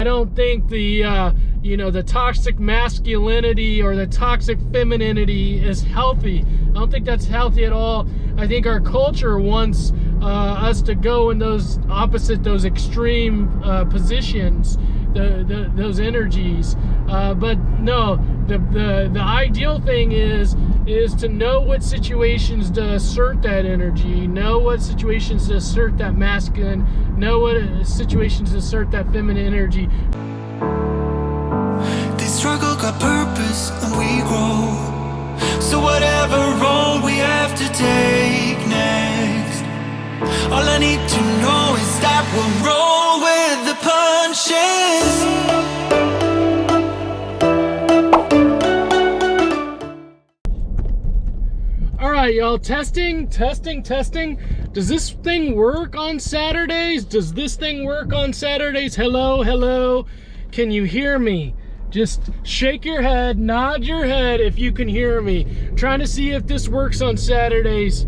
I don't think the you know, the toxic masculinity or the toxic femininity is healthy. I don't think that's healthy at all. I think our culture wants us to go in those opposite, those extreme positions, those energies. But no, the ideal thing is to know what situations to assert that energy, know what situations to assert that masculine, know what situations to assert that feminine energy. This struggle got purpose and we grow. So whatever role we have to take next, all I need to know is that we'll roll with the punches. All right, y'all, testing. Does this thing work on Saturdays? Does this thing work on Saturdays? Hello? Can you hear me? Just shake your head, nod your head if you can hear me. Trying to see if this works on Saturdays.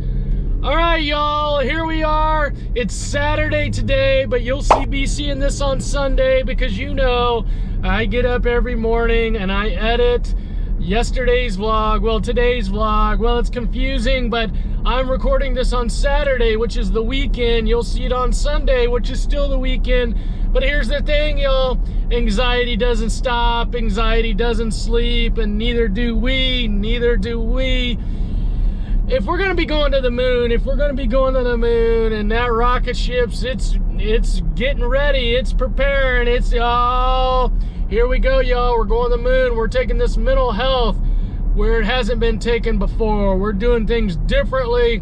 All right, y'all, here we are. It's Saturday today, but you'll be seeing this on Sunday because you know I get up every morning and I edit yesterday's vlog, well, today's vlog. Well, it's confusing, but I'm recording this on Saturday, which is the weekend. You'll see it on Sunday, which is still the weekend. But here's the thing, y'all. Anxiety doesn't stop. Anxiety doesn't sleep, and neither do we. If we're gonna be going to the moon, and that rocket ship's, it's getting ready, it's preparing, it's all, here we go, y'all. We're going to the moon. We're taking this mental health where it hasn't been taken before. We're doing things differently.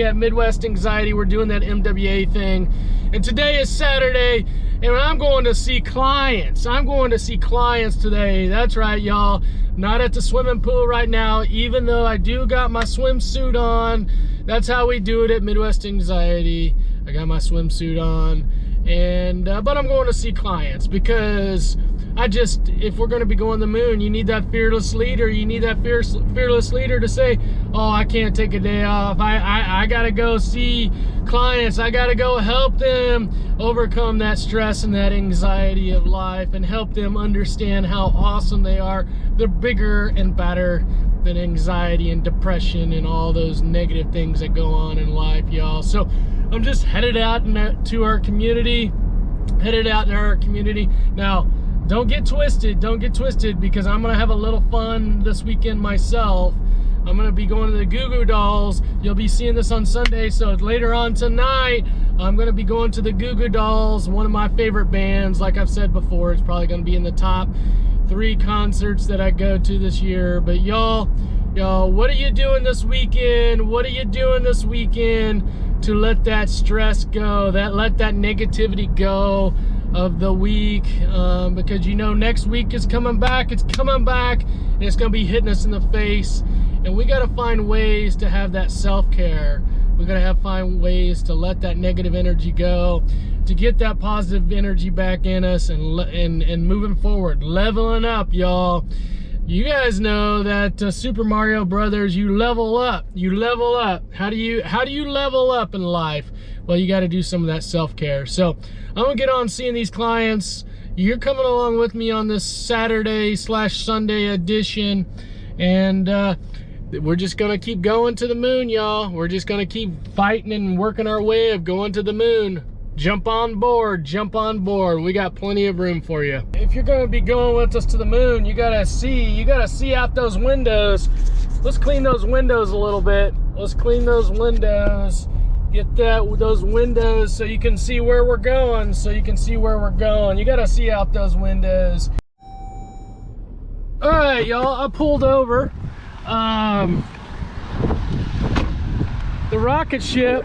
At Midwest Anxiety. We're doing that MWA thing. And today is Saturday, and I'm going to see clients. Today. That's right, y'all. Not at the swimming pool right now, even though I do got my swimsuit on. That's how we do it at Midwest Anxiety. I got my swimsuit on. And but I'm going to see clients because if we're going to be going to the moon, you need that fearless leader. You need that fearless leader to say, oh, I can't take a day off. I got to go see clients. I got to go help them overcome that stress and that anxiety of life and help them understand how awesome they are. They're bigger and better than anxiety and depression and all those negative things that go on in life, y'all. So I'm just headed out to our community. Now, don't get twisted, because I'm gonna have a little fun this weekend myself. I'm gonna be going to the Goo Goo Dolls. You'll be seeing this on Sunday, so later on tonight, I'm gonna be going to the Goo Goo Dolls, one of my favorite bands. Like I've said before, it's probably gonna be in the top 3 concerts that I go to this year. But y'all, what are you doing this weekend? To let that stress go, let that negativity go of the week, because you know next week is coming back. It's coming back, and it's gonna be hitting us in the face. And we gotta find ways to have that self-care. We gotta find ways to let that negative energy go, to get that positive energy back in us, and moving forward, leveling up, y'all. You guys know that Super Mario Brothers, you level up. How do you level up in life? Well, you got to do some of that self-care. So I'm gonna get on seeing these clients. You're coming along with me on this Saturday/Sunday edition, and we're just gonna keep going to the moon, y'all. We're just gonna keep fighting and working our way of going to the moon. Jump on board. We got plenty of room for you. If you're gonna be going with us to the moon, you gotta see out those windows. Let's clean those windows a little bit. Get those windows so you can see where we're going. You gotta see out those windows. All right, y'all, I pulled over. The rocket ship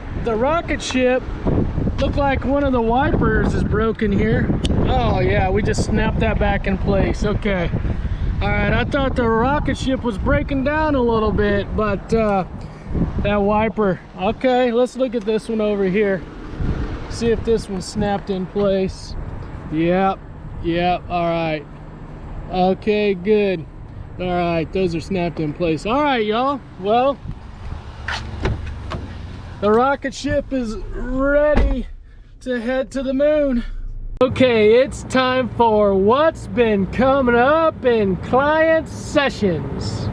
looked like one of the wipers is broken here. Oh yeah, we just snapped that back in place. Okay. All right, I thought the rocket ship was breaking down a little bit, but that wiper. Okay, let's look at this one over here. See if this one snapped in place. Yep, all right. Okay, good. All right, those are snapped in place. All right, y'all. Well, the rocket ship is ready to head to the moon. Okay, it's time for what's been coming up in client sessions.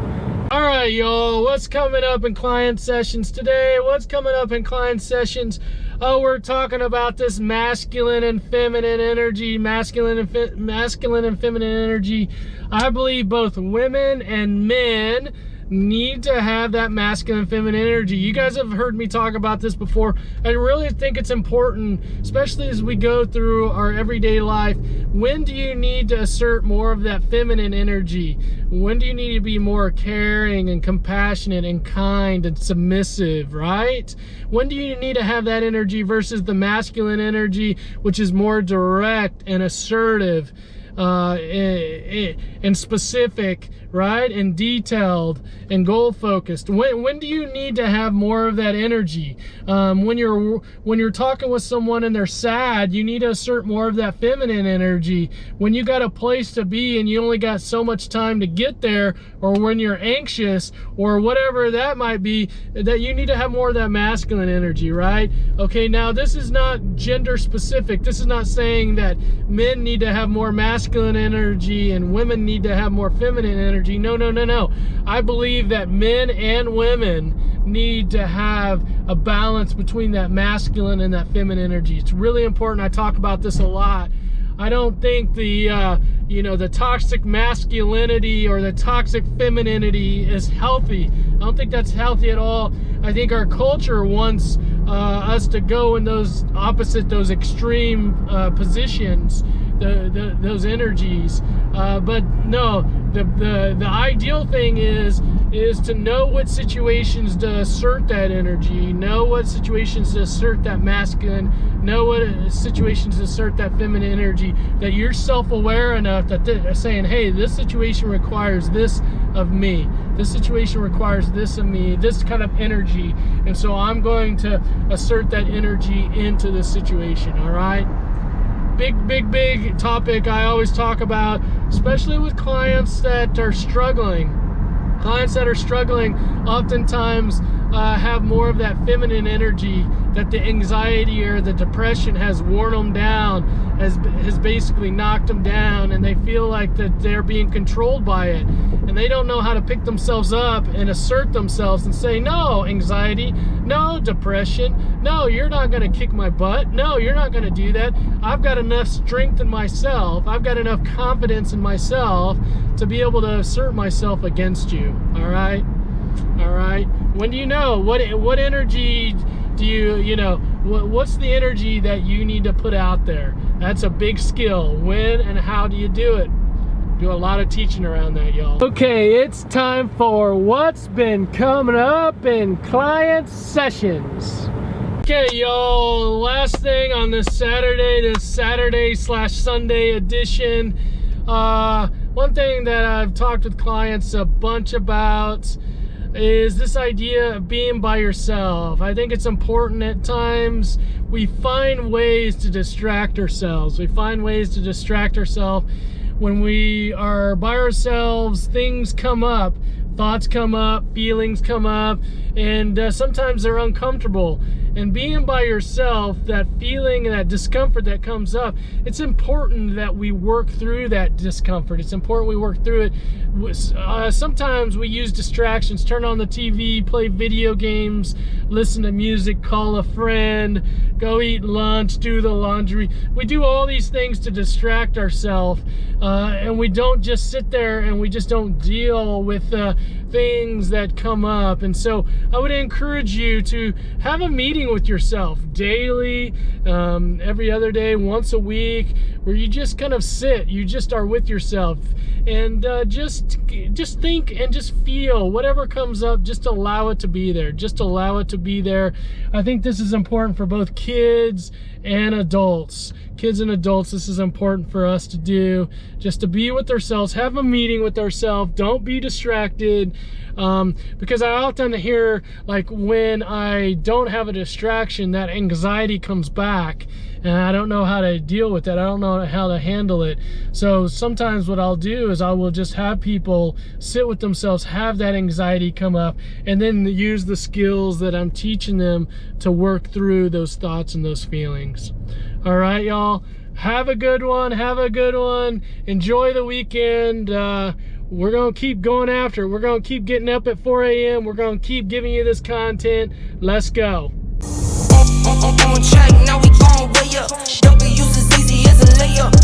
All right, y'all, what's coming up in client sessions today? What's coming up in client sessions? Oh, we're talking about this masculine and feminine energy, masculine and feminine energy. I believe both women and men need to have that masculine and feminine energy. You guys have heard me talk about this before. I really think it's important, especially as we go through our everyday life. When do you need to assert more of that feminine energy? When do you need to be more caring and compassionate and kind and submissive, right? When do you need to have that energy versus the masculine energy, which is more direct and assertive and specific, right, and detailed and goal focused? When do you need to have more of that energy? When you're talking with someone and they're sad, you need to assert more of that feminine energy. When you got a place to be and you only got so much time to get there, or when you're anxious or whatever that might be, that you need to have more of that masculine energy, right? Okay, now this is not gender specific. This is not saying that men need to have more masculine energy and women need to have more feminine energy. No. I believe that men and women need to have a balance between that masculine and that feminine energy. It's really important. I talk about this a lot. I don't think the the toxic masculinity or the toxic femininity is healthy. I don't think that's healthy at all. I think our culture wants us to go in those extreme positions, those energies. But no, the ideal thing is to know what situations to assert that energy, know what situations to assert that masculine, know what situations to assert that feminine energy, that you're self-aware enough that they're saying, hey, this situation requires this of me. This situation requires this of me, this kind of energy. And so I'm going to assert that energy into this situation, all right? Big topic I always talk about, especially with clients that are struggling. Clients that are struggling oftentimes have more of that feminine energy, that the anxiety or the depression has worn them down, has basically knocked them down, and they feel like that they're being controlled by it. And they don't know how to pick themselves up and assert themselves and say, no, anxiety, no, depression, no, you're not going to kick my butt. No, you're not going to do that. I've got enough strength in myself. I've got enough confidence in myself to be able to assert myself against you. All right? All right? When do you know? What energy do you know? What's the energy that you need to put out there? That's a big skill. When and how do you do it? Do a lot of teaching around that, y'all. Okay, it's time for what's been coming up in client sessions. Okay, y'all, last thing on this Saturday/Sunday edition. One thing that I've talked with clients a bunch about is this idea of being by yourself. I think it's important at times we find ways to distract ourselves. When we are by ourselves, things come up, thoughts come up, feelings come up, and sometimes they're uncomfortable. And being by yourself, that feeling and that discomfort that comes up, it's important that we work through that discomfort. It's important we work through it. Sometimes we use distractions, turn on the TV, play video games, listen to music, call a friend, go eat lunch, do the laundry. We do all these things to distract ourselves, and we don't just sit there and we just don't deal with things that come up. And so I would encourage you to have a meeting with yourself daily, every other day, once a week, where you just kind of sit, you just are with yourself, and just think and just feel whatever comes up. Just allow it to be there. I think this is important for both kids and adults. This is important for us to do, just to be with ourselves, have a meeting with ourselves. Don't be distracted, because I often hear, like, when I don't have a distraction, that anxiety comes back, and I don't know how to deal with that. I don't know how to handle it. So sometimes what I'll do is I will just have people sit with themselves, have that anxiety come up, and then use the skills that I'm teaching them to work through those thoughts and those feelings. All right, y'all. Have a good one. Have a good one. Enjoy the weekend. We're going to keep going after. We're going to keep getting up at 4 a.m. We're going to keep giving you this content. Let's go.